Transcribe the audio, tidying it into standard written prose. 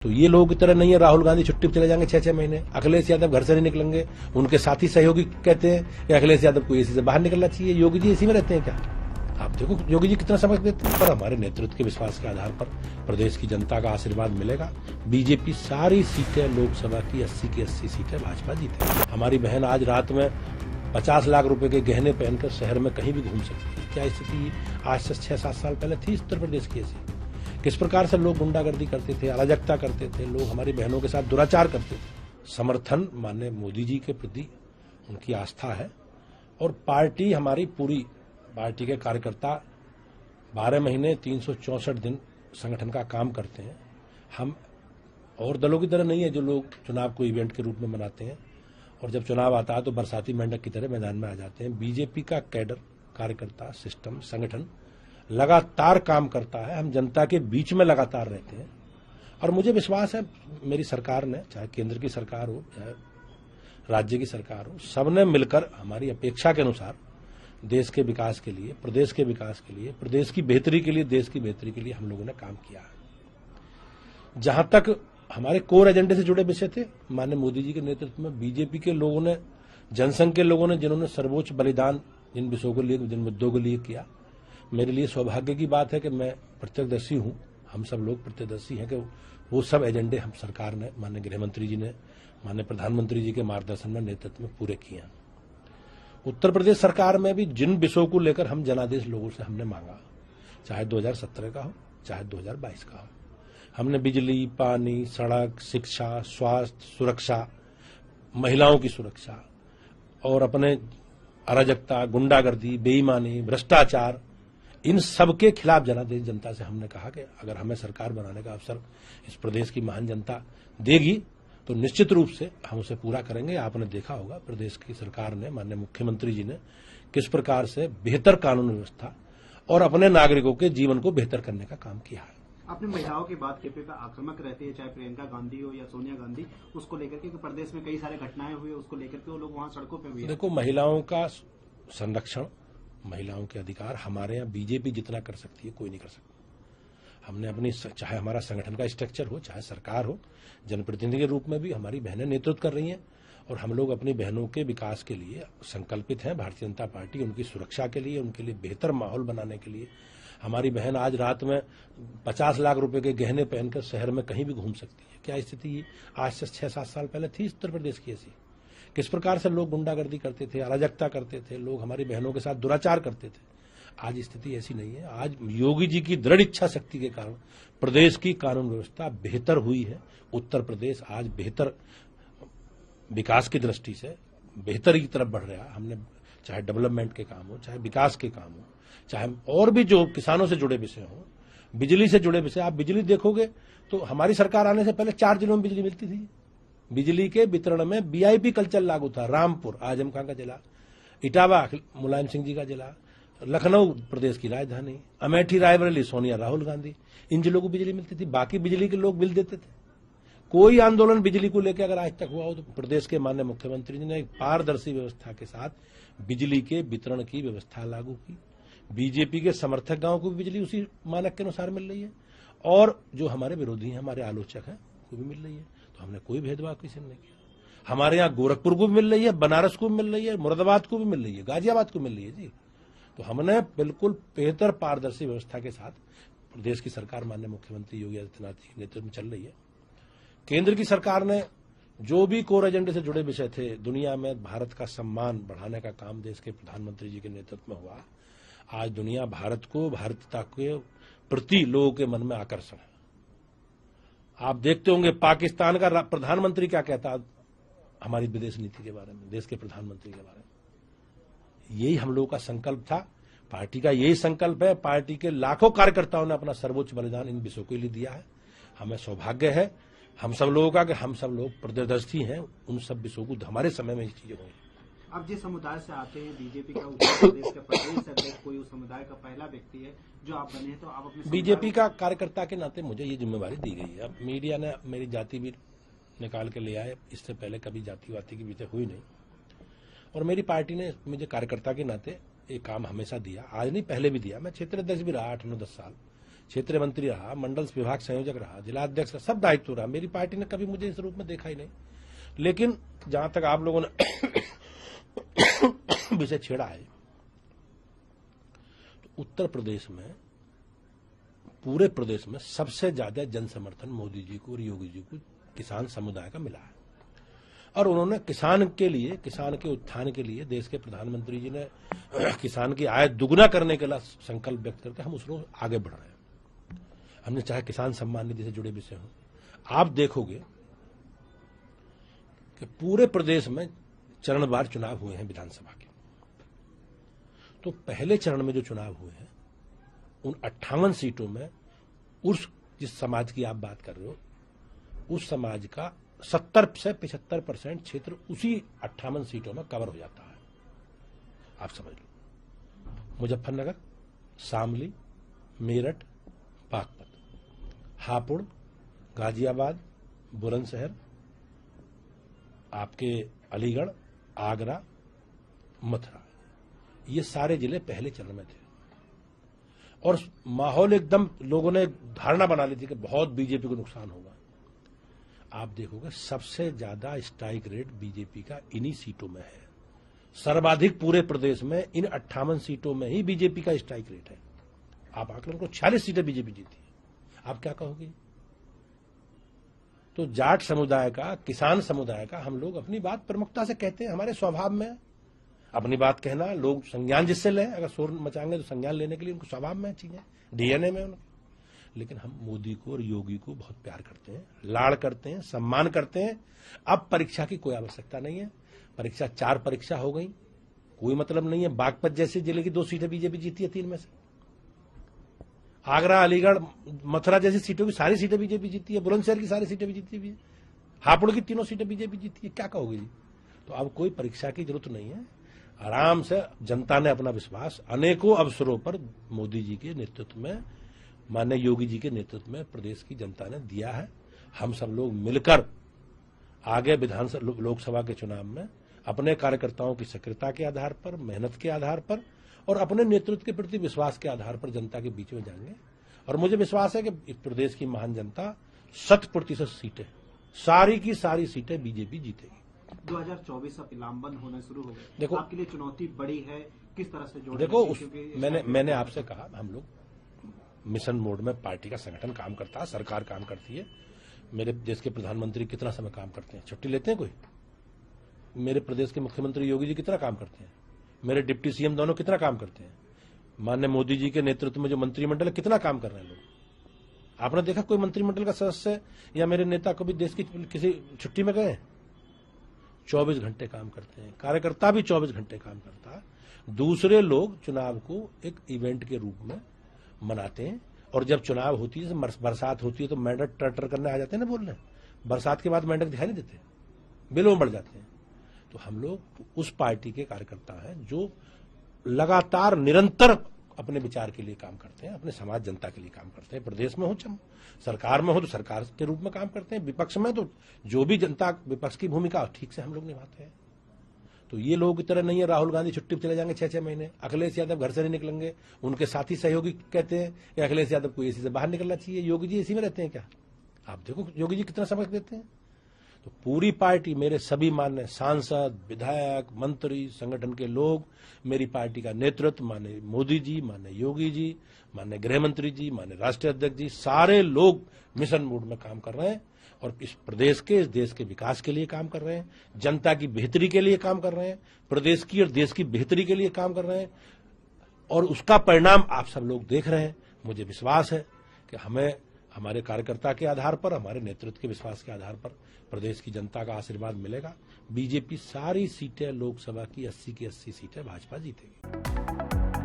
तो ये लोगों की तरह नहीं है राहुल गांधी छुट्टी पर चले जाएंगे 6-6 महीने। अखिलेश यादव घर से नहीं निकलेंगे। उनके साथी सहयोगी कहते हैं कि अखिलेश यादव को एसी से बाहर निकलना चाहिए। योगी जी इसी में रहते हैं क्या? आप देखो योगी जी कितना समझ देते हैं। पर हमारे नेतृत्व के विश्वास के आधार पर प्रदेश की जनता का आशीर्वाद मिलेगा। बीजेपी सारी सीटें लोकसभा की 80 की 80 सीटें भाजपा जीते। हमारी बहन आज रात में 50 लाख रुपए के गहने पहनकर शहर में कहीं भी घूम सकती है। क्या स्थिति आज से 6-7 साल पहले थी उत्तर प्रदेश की? ऐसी किस प्रकार से लोग गुंडागर्दी करते थे, अराजकता करते थे, लोग हमारी बहनों के साथ दुराचार करते थे। समर्थन माननीय मोदी जी के प्रति उनकी आस्था है और पार्टी हमारी पूरी पार्टी के कार्यकर्ता 12 महीने 364 दिन संगठन का काम करते हैं। हम और दलों की तरह नहीं है जो लोग चुनाव को इवेंट के रूप में मनाते हैं और जब चुनाव आता है तो बरसाती मेंढक की तरह मैदान में आ जाते हैं। बीजेपी का कैडर, कार्यकर्ता, सिस्टम, संगठन लगातार काम करता है। हम जनता के बीच में लगातार रहते हैं और मुझे विश्वास है मेरी सरकार ने, चाहे केंद्र की सरकार हो चाहे राज्य की सरकार हो, सबने मिलकर हमारी अपेक्षा के अनुसार देश के विकास के लिए, प्रदेश के विकास के लिए, प्रदेश की बेहतरी के लिए, देश की बेहतरी के लिए हम लोगों ने काम किया है। जहां तक हमारे कोर एजेंडे से जुड़े विषय थे, माननीय मोदी जी के नेतृत्व में बीजेपी के लोगों ने, जनसंघ के लोगों ने, जिन्होंने सर्वोच्च बलिदान जिन विषयों को लिए, जिन मुद्दों के लिए किया, मेरे लिए सौभाग्य की बात है कि मैं प्रत्यक्षदर्शी हूं। हम सब लोग प्रत्यक्षदर्शी हैं कि वो सब एजेंडे हम सरकार ने, माननीय गृहमंत्री जी ने, माननीय प्रधानमंत्री जी के मार्गदर्शन में, नेतृत्व में पूरे किए हैं। उत्तर प्रदेश सरकार में भी जिन विषयों को लेकर हम जनादेश लोगों से हमने मांगा, चाहे 2017 का हो चाहे 2022 का हो, हमने बिजली, पानी, सड़क, शिक्षा, स्वास्थ्य, सुरक्षा, महिलाओं की सुरक्षा और अपने अराजकता, गुंडागर्दी, बेईमानी, भ्रष्टाचार, इन सब के खिलाफ जनादेश जनता से हमने कहा कि अगर हमें सरकार बनाने का अवसर इस प्रदेश की महान जनता देगी तो निश्चित रूप से हम उसे पूरा करेंगे। आपने देखा होगा प्रदेश की सरकार ने, माननीय मुख्यमंत्री जी ने किस प्रकार से बेहतर कानून व्यवस्था और अपने नागरिकों के जीवन को बेहतर करने का काम किया है। आपने महिलाओं की बात के पे आक्रामक रहती है, चाहे प्रियंका गांधी हो या सोनिया गांधी, उसको लेकर के प्रदेश में कई सारे घटनाएं हुई, उसको लेकर के वो लोग वहां सड़कों पे भी। देखो, महिलाओं का संरक्षण, महिलाओं के अधिकार हमारे यहाँ बीजेपी जितना कर सकती है कोई नहीं कर सकता। हमने अपनी, चाहे हमारा संगठन का स्ट्रक्चर हो, चाहे सरकार हो, जनप्रतिनिधि के रूप में भी हमारी बहनें नेतृत्व कर रही हैं और हम लोग अपनी बहनों के विकास के लिए संकल्पित हैं। भारतीय जनता पार्टी उनकी सुरक्षा के लिए, उनके लिए बेहतर माहौल बनाने के लिए, हमारी बहन आज रात में 50 लाख रुपए के गहने पहनकर शहर में कहीं भी घूम सकती है। क्या स्थिति आज से 6-7 साल पहले थी उत्तर प्रदेश की? ऐसी किस प्रकार से लोग गुंडागर्दी करते थे, अराजकता करते थे, लोग हमारी बहनों के साथ दुराचार करते थे। आज स्थिति ऐसी नहीं है। आज योगी जी की दृढ़ इच्छा शक्ति के कारण प्रदेश की कानून व्यवस्था बेहतर हुई है। उत्तर प्रदेश आज बेहतर विकास की दृष्टि से बेहतरी की तरफ बढ़ रहा है। हमने चाहे डेवलपमेंट के काम हो, चाहे विकास के काम हो, चाहे और भी जो किसानों से जुड़े विषय हो, बिजली से जुड़े विषय। आप बिजली देखोगे तो हमारी सरकार आने से पहले 4 जिलों में बिजली मिलती थी। बिजली के वितरण में वीआईपी कल्चर लागू था। रामपुर आजम खां का जिला, इटावा मुलायम सिंह जी का जिला, लखनऊ प्रदेश की राजधानी, अमेठी रायबरेली सोनिया राहुल गांधी, इन जिलों को बिजली मिलती थी। बाकी बिजली के लोग बिल देते थे। कोई आंदोलन बिजली को लेकर अगर आज तक हुआ हो तो प्रदेश के माननीय मुख्यमंत्री जी ने एक पारदर्शी व्यवस्था के साथ बिजली के वितरण की व्यवस्था लागू की। बीजेपी के समर्थक गांव को भी बिजली उसी मानक के अनुसार मिल रही है और जो हमारे विरोधी हैं, हमारे आलोचक हैं, को भी मिल रही है। तो हमने कोई भेदभाव किसी ने नहीं किया। हमारे यहाँ गोरखपुर को भी मिल रही है, बनारस को भी मिल रही है, मुरादाबाद को भी मिल रही है, गाजियाबाद को मिल रही है जी। तो हमने बिल्कुल बेहतर पारदर्शी व्यवस्था के साथ प्रदेश की सरकार माननीय मुख्यमंत्री योगी आदित्यनाथ जी के नेतृत्व में चल रही है। केंद्र की सरकार ने जो भी कोर एजेंडे से जुड़े विषय थे, दुनिया में भारत का सम्मान बढ़ाने का काम देश के प्रधानमंत्री जी के नेतृत्व में हुआ। आज दुनिया भारत को, भारतीयता के प्रति लोगों के मन में आकर्षण है। आप देखते होंगे पाकिस्तान का प्रधानमंत्री क्या कहता हमारी विदेश नीति के बारे में, देश के प्रधानमंत्री के बारे में। यही हम लोगों का संकल्प था, पार्टी का यही संकल्प है। पार्टी के लाखों कार्यकर्ताओं ने अपना सर्वोच्च बलिदान इन विषयों के लिए दिया है। हमें सौभाग्य है हम सब लोगों का कि हम सब लोग प्रदर्शी हैं उन सब विषयों को, हमारे समय में ये चीजें हुई। आप जिस समुदाय से आते हैं, बीजेपी का उत्तर प्रदेश का प्रदेश अध्यक्ष कोई उस समुदाय का पहला व्यक्ति है जो आप बने हैं, तो आप अपने बीजेपी का कार्यकर्ता के नाते मुझे ये जिम्मेवारी दी गई है। अब मीडिया ने मेरी जाति भी निकाल के ले आए, इससे पहले कभी जाति वाति की विषय हुई नहीं और मेरी पार्टी ने मुझे कार्यकर्ता के नाते एक काम हमेशा दिया। आज नहीं, पहले भी दिया। मैं क्षेत्र अध्यक्ष भी रहा 8-9-10 साल, क्षेत्रीय मंत्री रहा, मंडल विभाग संयोजक रहा, जिलाध्यक्ष रहा, सब दायित्व रहा। मेरी पार्टी ने कभी मुझे इस रूप में देखा ही नहीं। लेकिन जहां तक आप लोगों ने विषय छेड़ा है, तो उत्तर प्रदेश में, पूरे प्रदेश में सबसे ज्यादा जन समर्थन मोदी जी को और योगी जी को किसान समुदाय का मिला है। और उन्होंने किसान के लिए, किसान के उत्थान के लिए, देश के प्रधानमंत्री जी ने किसान की आय दुगुना करने के लिए संकल्प व्यक्त करके हम उसको आगे बढ़ रहे हैं। हमने चाहे किसान सम्मान निधि से जुड़े विषय हों, आप देखोगे कि पूरे प्रदेश में चरणवार चुनाव हुए हैं विधानसभा के। तो पहले चरण में जो चुनाव हुए हैं, उन 58 सीटों में उस जिस समाज की आप बात कर रहे हो, उस समाज का 70 से 75% क्षेत्र उसी 58 सीटों में कवर हो जाता है। आप समझ लो, मुजफ्फरनगर, शामली, मेरठ, बागपत, हापुड़, गाजियाबाद, बुलंदशहर, आपके अलीगढ़, आगरा, मथुरा, ये सारे जिले पहले चरण में थे। और माहौल एकदम, लोगों ने धारणा बना ली थी कि बहुत बीजेपी को नुकसान होगा। आप देखोगे सबसे ज्यादा स्ट्राइक रेट बीजेपी का इन्हीं सीटों में है। सर्वाधिक पूरे प्रदेश में इन 58 सीटों में ही बीजेपी का स्ट्राइक रेट है। आप आकलन को 46 सीटें बीजेपी जीती है। आप क्या कहोगे? तो जाट समुदाय का, किसान समुदाय का हम लोग अपनी बात प्रमुखता से कहते हैं। हमारे स्वभाव में अपनी बात कहना, लोग संज्ञान जिससे लें, अगर शोर मचाएंगे तो संज्ञान लेने के लिए उनको स्वभाव में चीजें, डीएनए में उनके। लेकिन हम मोदी को और योगी को बहुत प्यार करते हैं, लाड़ करते हैं, सम्मान करते हैं। अब परीक्षा की कोई आवश्यकता नहीं है। परीक्षा 4 परीक्षा हो गई, कोई मतलब नहीं है। बागपत जैसे जिले की 2 सीटें बीजेपी जीती है 3 में से। आगरा, अलीगढ़, मथुरा जैसी सीटों की सारी सीटें बीजेपी जीती है। बुलंदशहर की सारी सीटें भी जीती है। हापुड़ की 3 सीटें बीजेपी जीती है। क्या कहोगे जी? तो अब कोई परीक्षा की जरूरत नहीं है। आराम से जनता ने अपना विश्वास अनेकों अवसरों पर मोदी जी के नेतृत्व में, माननीय योगी जी के नेतृत्व में प्रदेश की जनता ने दिया है। हम सब लोग मिलकर आगे विधानसभा, लोकसभा के चुनाव में अपने कार्यकर्ताओं की सक्रियता के आधार पर, मेहनत के आधार पर और अपने नेतृत्व के प्रति विश्वास के आधार पर जनता के बीच में जाएंगे। और मुझे विश्वास है कि इस प्रदेश की महान जनता 100% सीटें, सारी की सारी सीटें बीजेपी जीतेगी। 2024 अब लामबंद होना शुरू हो गए। देखो, आपके लिए चुनौती बड़ी है, किस तरह से जोड़ेंगे? देखो, मैंने आपसे कहा, हम लोग मिशन मोड में पार्टी का संगठन काम करता है, सरकार काम करती है। मेरे देश के प्रधानमंत्री कितना समय काम करते हैं? छुट्टी लेते हैं कोई? मेरे प्रदेश के मुख्यमंत्री योगी जी कितना काम करते हैं? मेरे डिप्टी सीएम दोनों कितना काम करते हैं? माननीय मोदी जी के नेतृत्व में जो मंत्रिमंडल है, कितना काम कर रहे हैं लोग? आपने देखा कोई मंत्रिमंडल का सदस्य या मेरे नेता कभी देश की किसी छुट्टी में गए? 24 घंटे काम करते हैं। कार्यकर्ता भी 24 घंटे काम करता है। दूसरे लोग चुनाव को एक इवेंट के रूप में मनाते हैं। और जब चुनाव होती है, बरसात होती है, तो मेंढक ट्रैक्टर करने आ जाते हैं ना बोलने। बरसात के बाद मेंढक दिखाई नहीं देते, बिलों में बढ़ जाते हैं। तो हम लोग उस पार्टी के कार्यकर्ता हैं जो लगातार निरंतर अपने विचार के लिए काम करते हैं, अपने समाज जनता के लिए काम करते हैं। प्रदेश में हो, सरकार में हो तो सरकार के रूप में काम करते हैं, विपक्ष में तो जो भी जनता विपक्ष की भूमिका ठीक से हम लोग निभाते हैं। तो ये लोग की तरह नहीं है राहुल गांधी छुट्टी पर चले जाएंगे 6-6 महीने, अखिलेश यादव घर से नहीं निकलेंगे, उनके साथी सहयोगी कहते हैं कि अखिलेश यादव को एसी से बाहर निकलना चाहिए। योगी जी एसी में रहते हैं क्या? आप देखो योगी जी कितना समय देते हैं। तो पूरी पार्टी, मेरे सभी माननीय सांसद, विधायक, मंत्री, संगठन के लोग, मेरी पार्टी का नेतृत्व, माननीय मोदी जी, माननीय योगी जी, माननीय गृह मंत्री जी, माननीय राष्ट्रीय अध्यक्ष जी, सारे लोग मिशन मोड में काम कर रहे हैं और इस प्रदेश के, इस देश के विकास के लिए काम कर रहे हैं, जनता की बेहतरी के लिए काम कर रहे हैं, प्रदेश की और देश की बेहतरी के लिए काम कर रहे हैं। और उसका परिणाम आप सब लोग देख रहे हैं। मुझे विश्वास है कि हमें हमारे कार्यकर्ता के आधार पर, हमारे नेतृत्व के विश्वास के आधार पर प्रदेश की जनता का आशीर्वाद मिलेगा। बीजेपी सारी सीटें, लोकसभा की 80 की 80 सीटें भाजपा जीतेगी।